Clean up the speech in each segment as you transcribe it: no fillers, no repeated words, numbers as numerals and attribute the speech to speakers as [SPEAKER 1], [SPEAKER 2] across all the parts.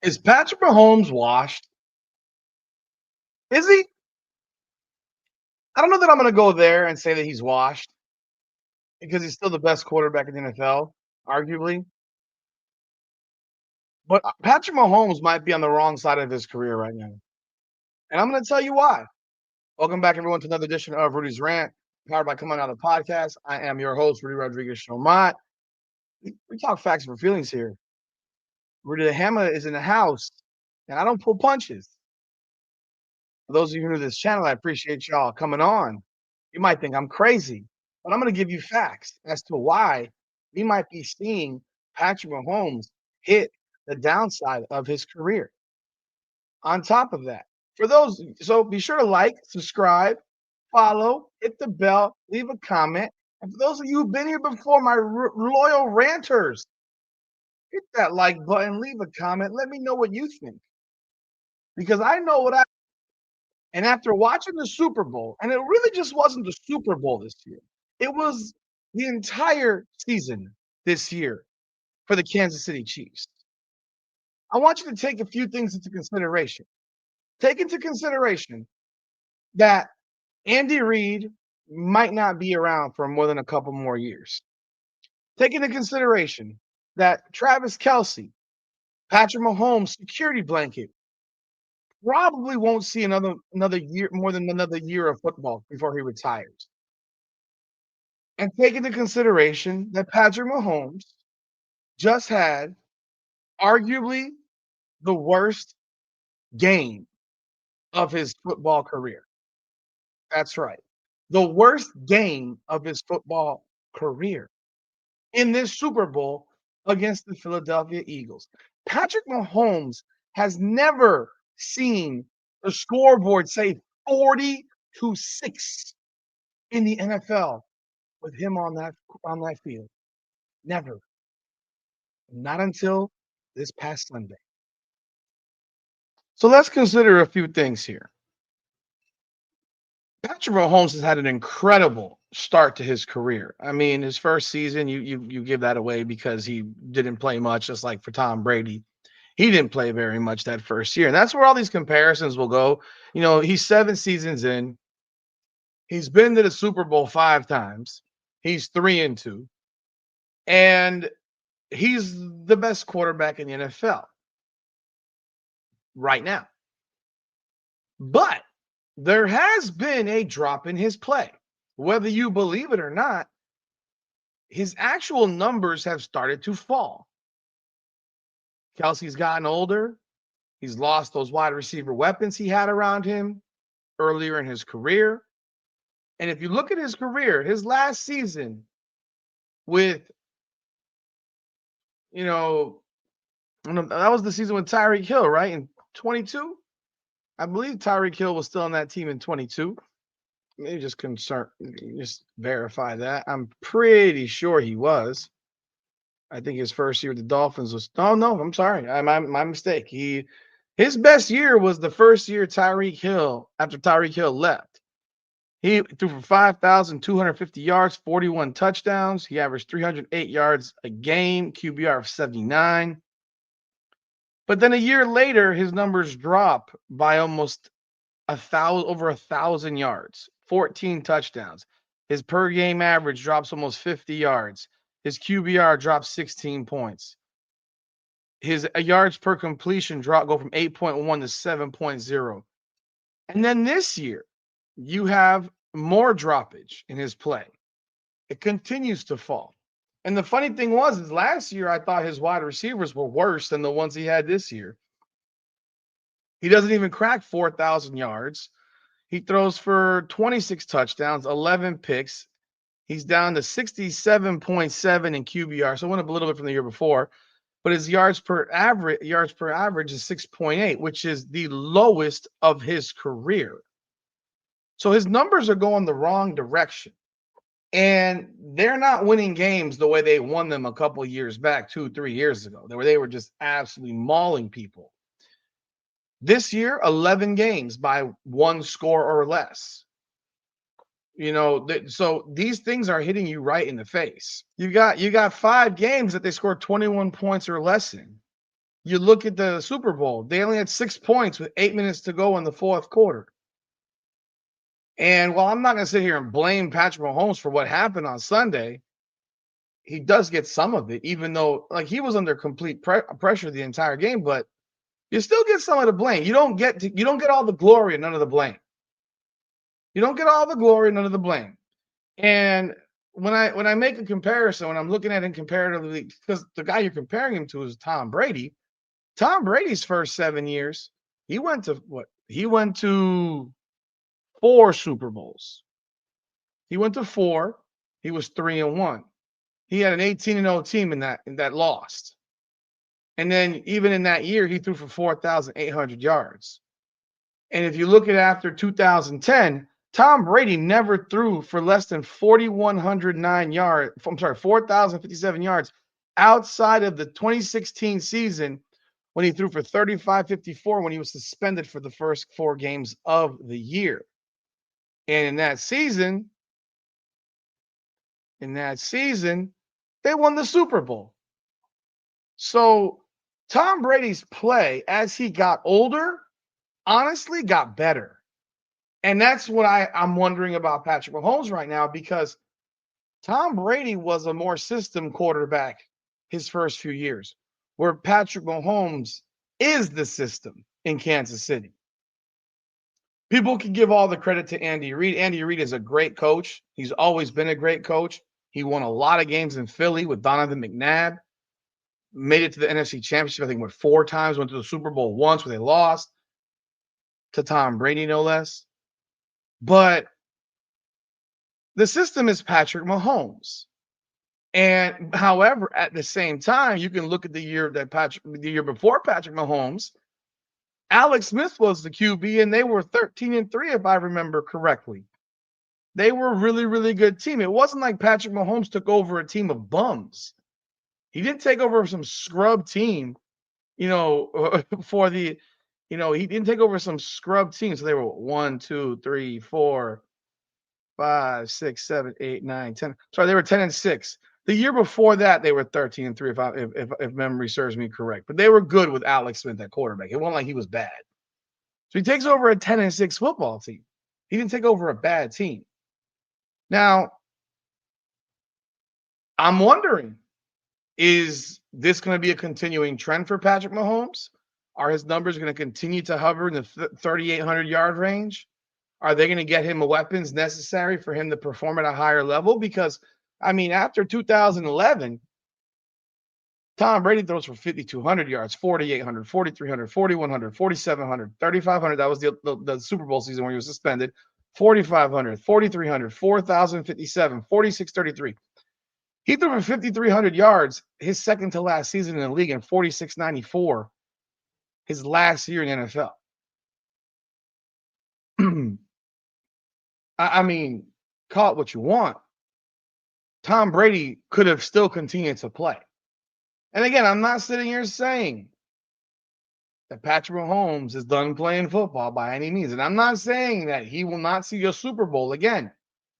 [SPEAKER 1] Is Patrick Mahomes washed? Is he? I don't know that I'm gonna go there and say that he's washed because he's still the best quarterback in the NFL, arguably. But Patrick Mahomes might be on the wrong side of his career right now. And I'm gonna tell you why. Welcome back, everyone, to another edition of Rudy's Rant, powered by Coming Out of the Podcast. I am your host, Rudy Rodriguez Shomot. We talk facts for feelings here. Rudy the Hammer is in the house, and I don't pull punches. For those of you who are new to this channel, I appreciate y'all coming on. You might think I'm crazy, but I'm going to give you facts as to why we might be seeing Patrick Mahomes hit the downside of his career. On top of that, so be sure to like, subscribe, follow, hit the bell, leave a comment. And for those of you who've been here before, my loyal ranters, hit that like button, leave a comment, let me know what you think. Because I know what I And after watching the Super Bowl, and it really just wasn't the Super Bowl this year, it was the entire season this year for the Kansas City Chiefs. I want you to take a few things into consideration. Take into consideration that Andy Reid might not be around for more than a couple more years. Take into consideration that Travis Kelce, Patrick Mahomes' security blanket, probably won't see another year, more than another year of football before he retires. And take into consideration that Patrick Mahomes just had arguably the worst game of his football career. That's right. The worst game of his football career in this Super Bowl against the Philadelphia Eagles. Patrick Mahomes has never seen the scoreboard say 40-6 in the NFL with him on that field. Never. Not until this past Sunday. So let's consider a few things here. Patrick Mahomes has had an incredible start to his career. I mean, his first season, you give that away because he didn't play much, just like for Tom Brady. He didn't play very much that first year. And that's where all these comparisons will go. You know, he's 7 seasons in. He's been to the Super Bowl 5 times. He's 3-2. And he's the best quarterback in the NFL right now. But there has been a drop in his play. Whether you believe it or not, his actual numbers have started to fall. Kelsey's gotten older. He's lost those wide receiver weapons he had around him earlier in his career. And if you look at his career, his last season with, you know, that was the season with Tyreek Hill, right? In 22? I believe Tyreek Hill was still on that team in 22. Maybe just verify that. I'm pretty sure he was. I think his first year with the Dolphins was. Oh no, I'm sorry. My mistake. His best year was the first year Tyreek Hill after Tyreek Hill left. He threw for 5,250 yards, 41 touchdowns. He averaged 308 yards a game, QBR of 79. But then a year later, his numbers drop by almost over 1,000 yards, 14 touchdowns. His per game average drops almost 50 yards. His QBR drops 16 points. His yards per completion go from 8.1 to 7.0. And then this year, you have more droppage in his play. It continues to fall. And the funny thing is last year I thought his wide receivers were worse than the ones he had this year. He doesn't even crack 4,000 yards. He throws for 26 touchdowns, 11 picks. He's down to 67.7 in QBR, so went up a little bit from the year before. But his yards per average is 6.8, which is the lowest of his career. So his numbers are going the wrong direction. And they're not winning games the way they won them a couple of years back, 2-3 years ago. They were just absolutely mauling people. This year, 11 games by one score or less. You know, so these things are hitting you right in the face. You got 5 games that they scored 21 points or less in. You look at the Super Bowl, they only had 6 points with 8 minutes to go in the fourth quarter. And while I'm not going to sit here and blame Patrick Mahomes for what happened on Sunday, he does get some of it, even though like he was under complete pressure the entire game. But you still get some of the blame. You don't get all the glory and none of the blame. You don't get all the glory and none of the blame. And when I make a comparison, when I'm looking at him comparatively, because the guy you're comparing him to is Tom Brady. Tom Brady's first 7 years, he went to what? He went to 4 Super Bowls. He went to 4. He was 3-1. He had an 18-0 team in that lost. And then even in that year, he threw for 4,800 yards. And if you look at after 2010, Tom Brady never threw for less than 4,109 yards. I'm sorry, 4,057 yards outside of the 2016 season when he threw for 3,554 when he was suspended for the first 4 games of the year. And in that season, they won the Super Bowl. So Tom Brady's play as he got older, honestly, got better. And that's what I'm wondering about Patrick Mahomes right now, because Tom Brady was a more system quarterback his first few years, where Patrick Mahomes is the system in Kansas City. People can give all the credit to Andy Reid. Andy Reid is a great coach. He's always been a great coach. He won a lot of games in Philly with Donovan McNabb, made it to the NFC Championship, I think, went 4 times, went to the Super Bowl once where they lost to Tom Brady, no less. But the system is Patrick Mahomes. And however, at the same time, you can look at the year before Patrick Mahomes, Alex Smith was the QB, and they were 13-3, if I remember correctly. They were a really, really good team. It wasn't like Patrick Mahomes took over a team of bums. He didn't take over some scrub team, for the, he didn't take over some scrub team. So they were 1, 2, 3, 4, 5, 6, 7, 8, 9, 10. Sorry, they were 10-6. The year before that, they were 13-3, if memory serves me correct. But they were good with Alex Smith at quarterback. It wasn't like he was bad. So he takes over a 10-6 football team. He didn't take over a bad team. Now, I'm wondering, is this going to be a continuing trend for Patrick Mahomes? Are his numbers going to continue to hover in the 3,800-yard range? Are they going to get him the weapons necessary for him to perform at a higher level? Because, after 2011, Tom Brady throws for 5,200 yards, 4,800, 4,300, 4,100, 4,700, 3,500. That was the Super Bowl season where he was suspended. 4,500, 4,300, 4,057, 4,633. He threw for 5,300 yards his second to last season in the league and 4,694 his last year in the NFL. Call it what you want. Tom Brady could have still continued to play. And again, I'm not sitting here saying that Patrick Mahomes is done playing football by any means. And I'm not saying that he will not see a Super Bowl again.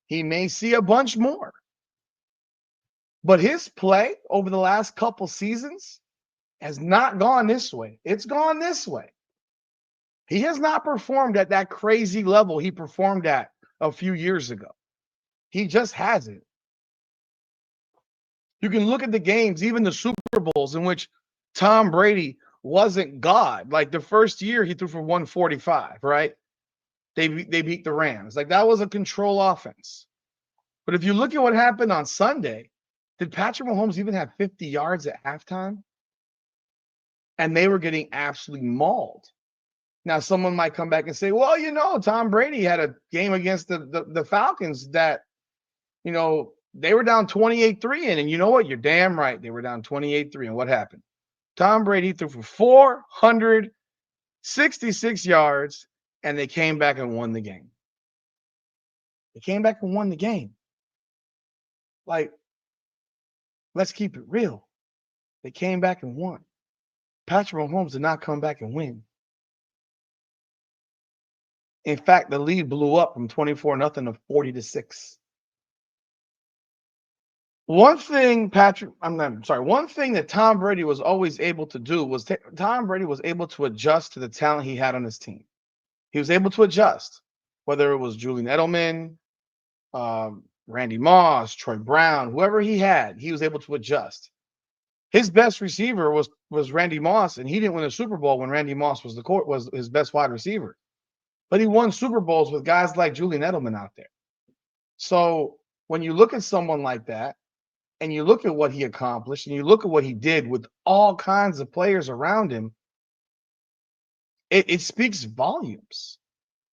[SPEAKER 1] He may see a bunch more. But his play over the last couple seasons has not gone this way. It's gone this way. He has not performed at that crazy level he performed at a few years ago. He just hasn't. You can look at the games, even the Super Bowls, in which Tom Brady wasn't God. Like the first year, he threw for 145, right? They beat the Rams. Like that was a control offense. But if you look at what happened on Sunday, did Patrick Mahomes even have 50 yards at halftime? And they were getting absolutely mauled. Now, someone might come back and say, well, Tom Brady had a game against the Falcons that, they were down 28-3 and you know what? You're damn right. They were down 28-3. And what happened? Tom Brady threw for 466 yards, and they came back and won the game. They came back and won the game. Like, let's keep it real. They came back and won. Patrick Mahomes did not come back and win. In fact, the lead blew up from 24-0 to 40-6. One thing one thing that Tom Brady was always able to do was Tom Brady was able to adjust to the talent he had on his team. He was able to adjust, whether it was Julian Edelman, Randy Moss, Troy Brown, whoever he had, he was able to adjust. His best receiver was Randy Moss, and he didn't win a Super Bowl when Randy Moss was his best wide receiver. But he won Super Bowls with guys like Julian Edelman out there. So when you look at someone like that, and you look at what he accomplished, and you look at what he did with all kinds of players around him, it speaks volumes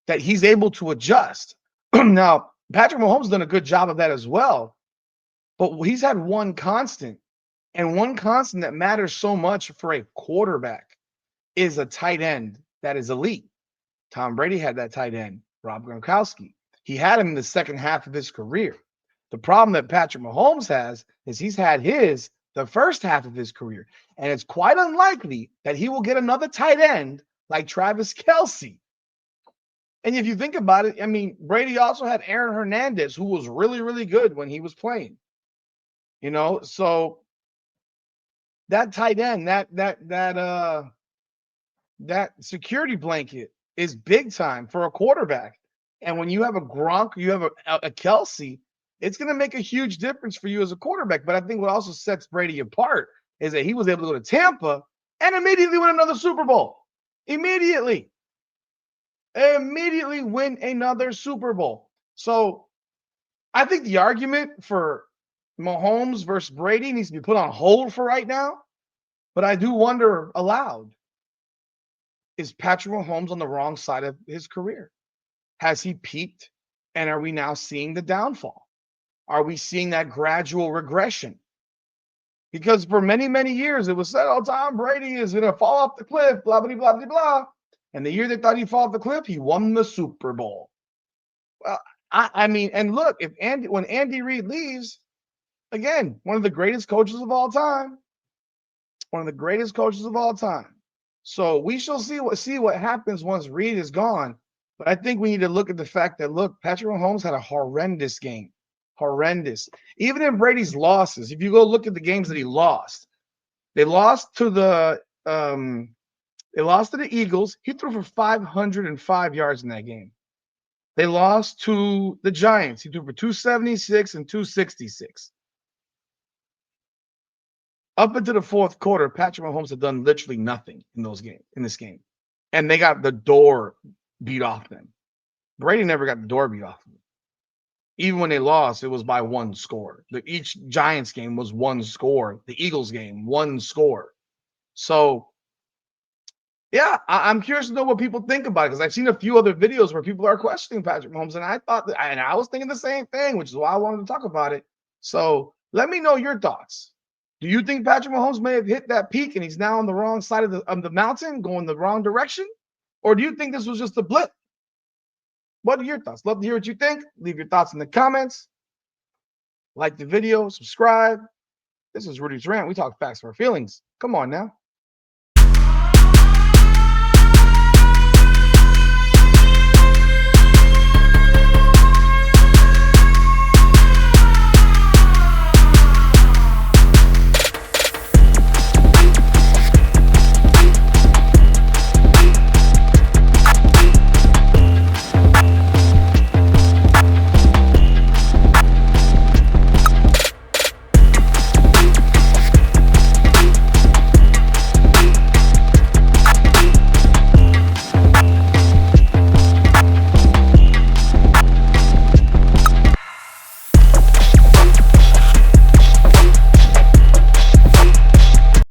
[SPEAKER 1] that he's able to adjust. Now, Patrick Mahomes done a good job of that as well, but he's had one constant, and one constant that matters so much for a quarterback is a tight end that is elite. Tom Brady had that tight end, Rob Gronkowski. He had him in the second half of his career. The problem that Patrick Mahomes has is he's had the first half of his career, and it's quite unlikely that he will get another tight end like Travis Kelce. And if you think about it, I mean, Brady also had Aaron Hernandez, who was really, really good when he was playing. So that tight end, that security blanket is big time for a quarterback. And when you have a Gronk, you have a Kelce, it's going to make a huge difference for you as a quarterback. But I think what also sets Brady apart is that he was able to go to Tampa and immediately win another Super Bowl. Immediately win another Super Bowl. So I think the argument for Mahomes versus Brady needs to be put on hold for right now. But I do wonder aloud, is Patrick Mahomes on the wrong side of his career? Has he peaked? And are we now seeing the downfall? Are we seeing that gradual regression? Because for many, many years, it was said, oh, Tom Brady is going to fall off the cliff, blah, blah, blah, blah, blah. And the year they thought he'd fall off the cliff, he won the Super Bowl. Well, I mean, and look, when Andy Reid leaves, again, one of the greatest coaches of all time, one of the greatest coaches of all time. So we shall see what happens once Reid is gone. But I think we need to look at the fact that, look, Patrick Mahomes had a horrendous game. Horrendous. Even in Brady's losses, if you go look at the games that he lost, they lost to the Eagles. He threw for 505 yards in that game. They lost to the Giants. He threw for 276 and 266. Up into the fourth quarter, Patrick Mahomes had done literally nothing in this game. And they got the door beat off them. Brady never got the door beat off them. Even when they lost, it was by one score. Each Giants game was one score. The Eagles game, one score. So, yeah, I'm curious to know what people think about it, because I've seen a few other videos where people are questioning Patrick Mahomes, and I was thinking the same thing, which is why I wanted to talk about it. So let me know your thoughts. Do you think Patrick Mahomes may have hit that peak and he's now on the wrong side of the mountain, going the wrong direction? Or do you think this was just a blip? What are your thoughts? Love to hear what you think. Leave your thoughts in the comments. Like the video, subscribe. This is Rudy's Rant. We talk facts for our feelings. Come on now.